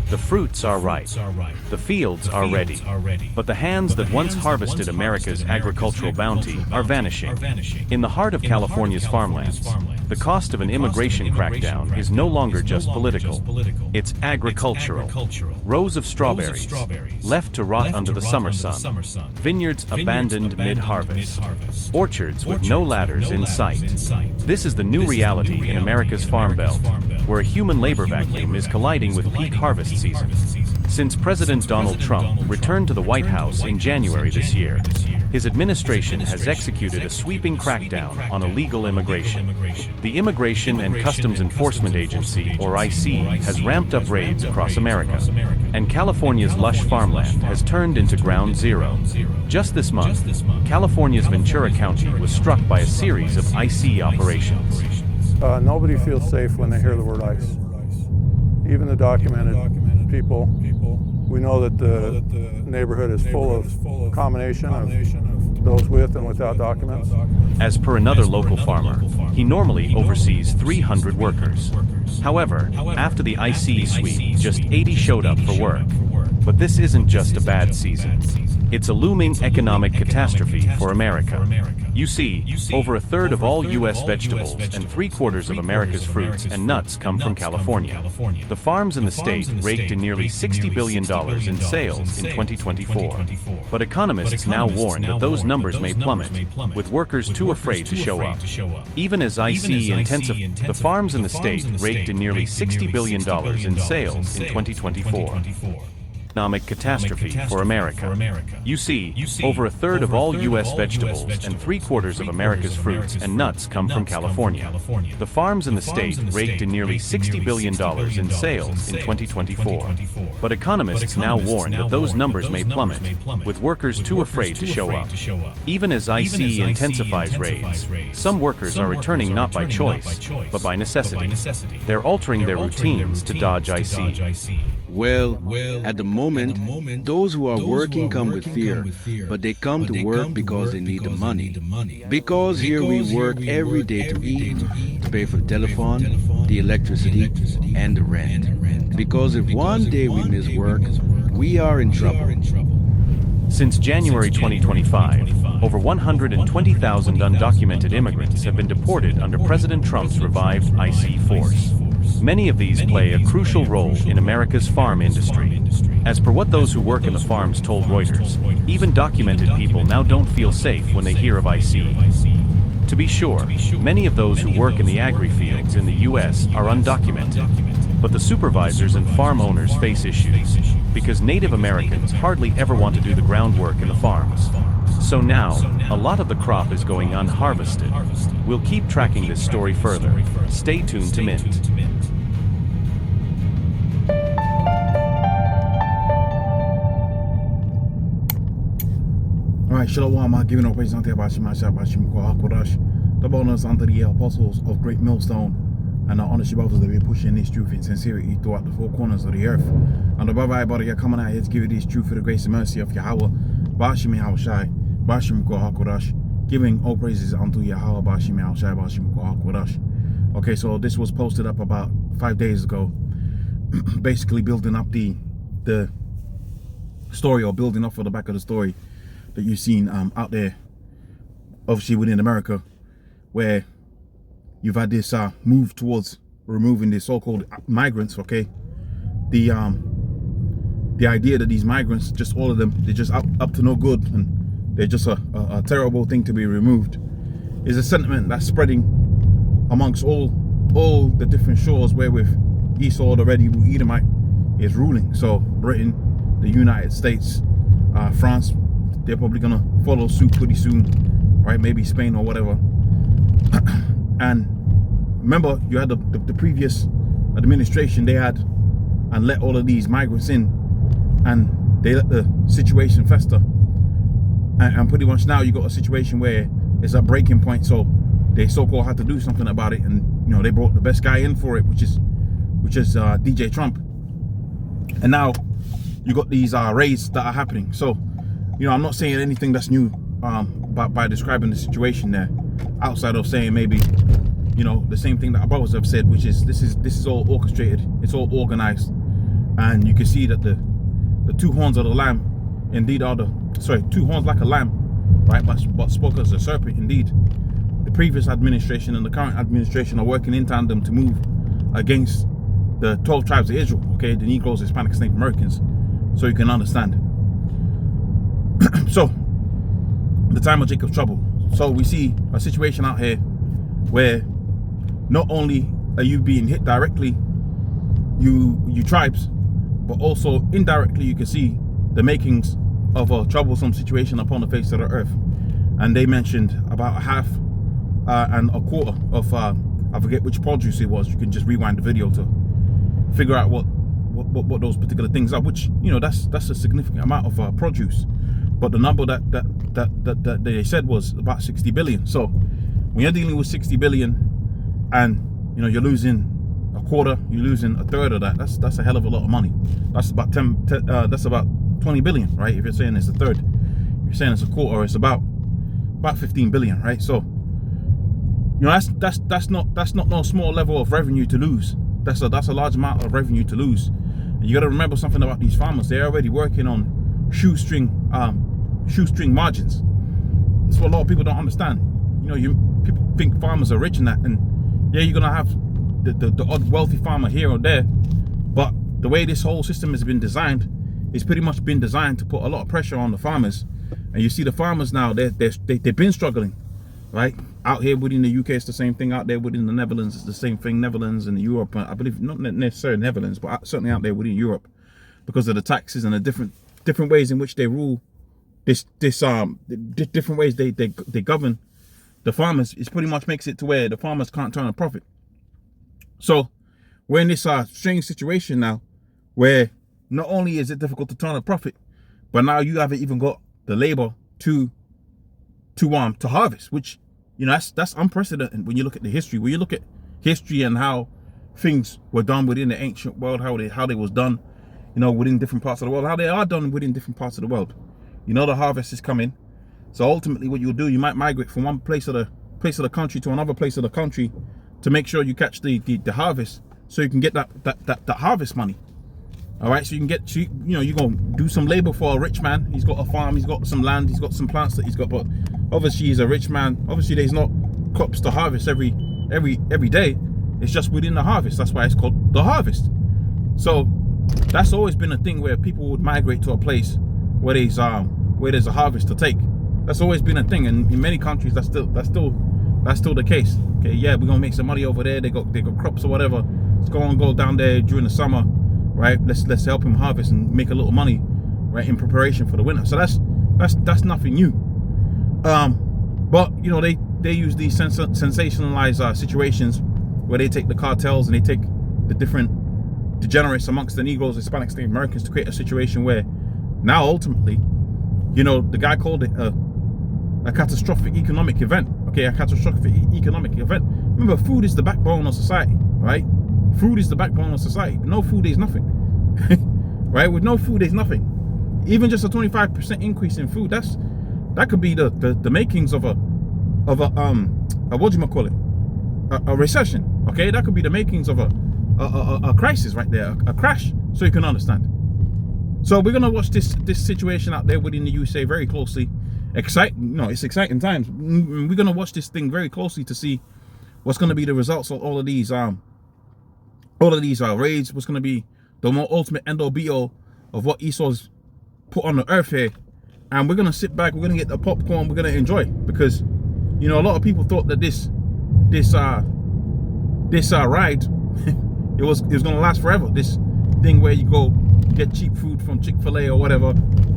The fruits are ripe. The fields are ready. But the hands that once harvested America's agricultural bounty are vanishing. In the heart of California's farmlands, the cost of an immigration crackdown is no longer just political. It's agricultural. Rows of strawberries, left to rot under the summer sun. Vineyards abandoned mid-harvest. Orchards with no ladders in sight. This is the new reality in America's Farm Belt, where a human labor vacuum is colliding with peak harvest season. Since President Donald Trump returned to the White House in January this year, his administration has executed a sweeping crackdown on illegal immigration. The Immigration and Customs Enforcement Agency, or IC, has ramped up raids across America, and California's lush farmland has turned into ground zero. Just this month, California's Ventura County was struck by a series of IC operations. Nobody feels safe when they hear the word ICE. Even the documented people. We know that the neighborhood is full of combination of those with and without documents. As per another local farmer, he normally oversees 300 workers. However, after the IC sweep, just 80 showed up for work. But this isn't just a bad season. It's a looming economic catastrophe for America. You see, over a third of all U.S. vegetables and 3/4 of America's fruits and nuts come from California. The farms in the state raked in nearly $60 billion in sales in 2024. But economists now warn that those numbers may plummet, with workers too afraid to show up. Even as IC intensifies, the farms in the state raked in nearly $60 billion in sales in 2024. Economic catastrophe for America. You see, over a third of all U.S. vegetables and 3/4 of America's fruits and nuts come from California. The farms in the state raked in nearly $60 billion in sales in 2024. But economists now warn that those numbers may plummet, with workers too afraid to show up. Even as IC intensifies raids, some workers are returning not by choice, but by necessity. They're altering their routines to dodge IC. Well, at the moment, those who are working come with fear, but they come to work because they need the money. Because here we work every day to eat, to pay for the telephone, the electricity, and the rent. Because if one day we miss work, we are in trouble. Since January 2025, over 120,000 undocumented immigrants have been deported under President Trump's revived IC force. Many of these play a crucial role in America's farm industry. As per what those who work in the farms told Reuters, even documented people now don't feel safe when they hear of IC. To be sure, many of those who work in the agri-fields in the U.S. are undocumented. But the supervisors and farm owners face issues, because Native Americans hardly ever want to do the groundwork in the farms. So now, a lot of the crop is going unharvested. We'll keep tracking this story further. Stay tuned to Mint. Alright, Shalom, I'm giving up praise unto Bashim Bashim Korash, the bonus unto the apostles of Great Millstone, and our honest brothers that we're pushing this truth in sincerity throughout the four corners of the earth. And above everybody here coming out here to give you this truth for the grace and mercy of Yahweh, Bashim Yahushai, Bashim Korash, giving all praises unto Yahweh, Bashim Yahushai, Bashim Korash. Okay, so this was posted up about 5 days ago, basically building up the story, or building off of the back of the story that you've seen out there, obviously within America, where you've had this move towards removing the so-called migrants. Okay, the idea that these migrants, just all of them, they're just up to no good and they're just a terrible thing to be removed, is a sentiment that's spreading amongst all the different shores wherewith Esau, the Red Hebrew Edomite, is ruling. So Britain, the United States, France, they're probably gonna follow suit pretty soon, right? Maybe Spain or whatever. And remember, you had the previous administration, they had and let all of these migrants in, and they let the situation fester. And pretty much now you got a situation where it's a breaking point. So they so-called had to do something about it, and you know, they brought the best guy in for it, which is DJ Trump. And now you got these raids that are happening. So, you know, I'm not saying anything that's new by describing the situation there, outside of saying maybe, you know, the same thing that our brothers have said, which is this is all orchestrated, it's all organized, and you can see that the two horns of the lamb indeed are two horns like a lamb, right, but spoke as a serpent. Indeed, the previous administration and the current administration are working in tandem to move against the 12 tribes of Israel, okay, the Negroes, Hispanics, Native Americans, so you can understand. So, the time of Jacob's trouble. So we see a situation out here where not only are you being hit directly, you tribes, but also indirectly you can see the makings of a troublesome situation upon the face of the earth. And they mentioned about a half and a quarter of I forget which produce it was. You can just rewind the video to figure out what those particular things are, which, you know, that's a significant amount of produce. But the number that they said was about 60 billion. So when you're dealing with 60 billion and, you know, you're losing a quarter, you're losing a third of that, that's a hell of a lot of money. That's about 20 billion, right? If you're saying it's a third, if you're saying it's a quarter, it's about 15 billion, right? So, you know, that's not no small level of revenue to lose. That's a large amount of revenue to lose. And you got to remember something about these farmers. They're already working on shoestring margins. That's what a lot of people don't understand. You know, people think farmers are rich in that, and yeah, you're gonna have the odd wealthy farmer here or there, but the way this whole system has been designed, it's pretty much been designed to put a lot of pressure on the farmers. And you see the farmers now, they've been struggling, right? Out here within the UK, it's the same thing. Out there within the Netherlands, it's the same thing. Netherlands and Europe, I believe, not necessarily Netherlands, but certainly out there within Europe, because of the taxes and the different ways in which they rule this different ways they govern the farmers. It pretty much makes it to where the farmers can't turn a profit. So we're in this strange situation now, where not only is it difficult to turn a profit, but now you haven't even got the labor to harvest, which, you know, that's unprecedented when you look at the history. When you look at history and how things were done within the ancient world, how they was done, you know, within different parts of the world, how they are done within different parts of the world. You know, the harvest is coming. So ultimately what you'll do, you might migrate from one place of the country to another place of the country to make sure you catch the harvest, so you can get that harvest money. All right, so you can get, you know, you're gonna do some labor for a rich man. He's got a farm, he's got some land, he's got some plants that he's got, but obviously he's a rich man. Obviously there's not crops to harvest every day. It's just within the harvest. That's why it's called the harvest. So that's always been a thing where people would migrate to a place where there's a harvest to take. That's always been a thing, and in many countries that's still the case. Okay, yeah, we're gonna make some money over there. They got crops or whatever. Let's go down there during the summer, right? Let's help him harvest and make a little money, right, in preparation for the winter. So that's nothing new. But you know, they use these sensationalized situations where they take the cartels and they take the different degenerates amongst the Negroes, Hispanics, Native Americans to create a situation where now ultimately, you know, the guy called it a catastrophic economic event. Okay, a catastrophic economic event. Remember, food is the backbone of society, right? Food is the backbone of society. With no food, there's nothing. Right? With no food, there's nothing. Even just a 25% increase in food, that could be the makings of a whatchamacallit, a recession. Okay, that could be the makings of a crisis right there, a crash, so you can understand. So we're gonna watch this situation out there within the USA very closely. It's exciting times. We're gonna watch this thing very closely to see what's gonna be the results of all of these raids. What's gonna be the more ultimate end all be all of what Esau's put on the earth here. And we're gonna sit back. We're gonna get the popcorn. We're gonna enjoy, because, you know, a lot of people thought that this ride it was gonna last forever. This thing where you go get cheap food from Chick-fil-A or whatever,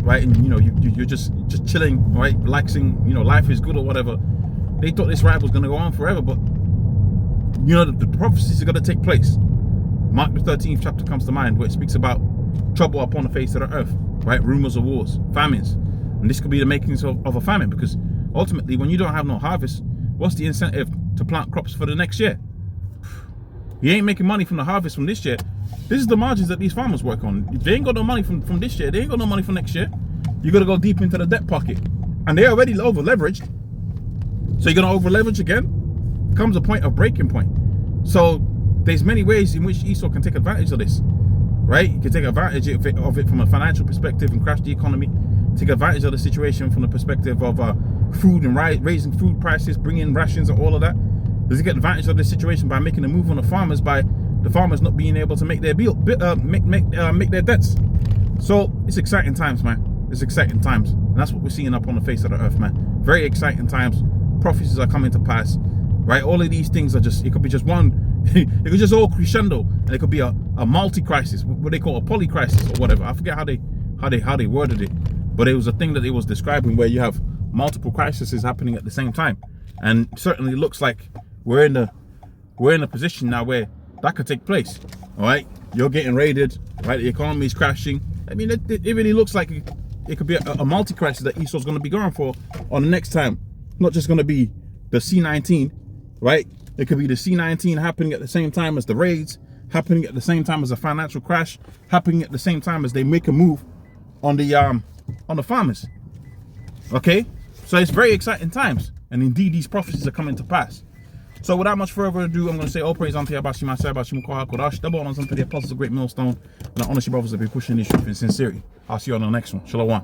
right? And you know, you're just chilling, right, relaxing, you know, life is good or whatever. They thought this ride was gonna go on forever, but you know, the prophecies are gonna take place. Mark the 13th chapter comes to mind, where it speaks about trouble upon the face of the earth, right? Rumors of wars, famines, and this could be the makings of a famine, because ultimately, when you don't have no harvest, what's the incentive to plant crops for the next year? You ain't making money from the harvest from this year. This is the margins that these farmers work on. If they ain't got no money from this year, they ain't got no money for next year. You got to go deep into the debt pocket, and they're already over leveraged. So you're gonna over leverage again. Comes a point of breaking point. So there's many ways in which Esau can take advantage of this. right? You can take advantage of it from a financial perspective and crash the economy. Take advantage of the situation from the perspective of food and raising food prices, bringing rations and all of that. Does he get advantage of the situation by making a move on the farmers, by the farmers not being able to make their make their debts? So it's exciting times, man. It's exciting times, and that's what we're seeing up on the face of the earth, man. Very exciting times. Prophecies are coming to pass, right? All of these things are just, it could be just one, it could just all crescendo, and it could be a multi-crisis, what they call a poly-crisis or whatever. I forget how they worded it, but it was a thing that it was describing where you have multiple crises happening at the same time, and certainly looks like we're in a position now where that could take place. All right, you're getting raided, right? The economy is crashing. I mean, it really looks like it could be a multi-crisis that Esau's going to be going for on the next time. Not just going to be the C-19, right? It could be the C-19 happening at the same time as the raids, happening at the same time as a financial crash, happening at the same time as they make a move on the farmers. Okay, so it's very exciting times, and indeed these prophecies are coming to pass. So without much further ado, I'm going to say all praise unto Yabashi Masai, Bashi Mukoha Kodash, double honors unto the apostles of Great Millstone, and I honor you brothers that be pushing this truth in sincerity. I'll see you on the next one. Shalom.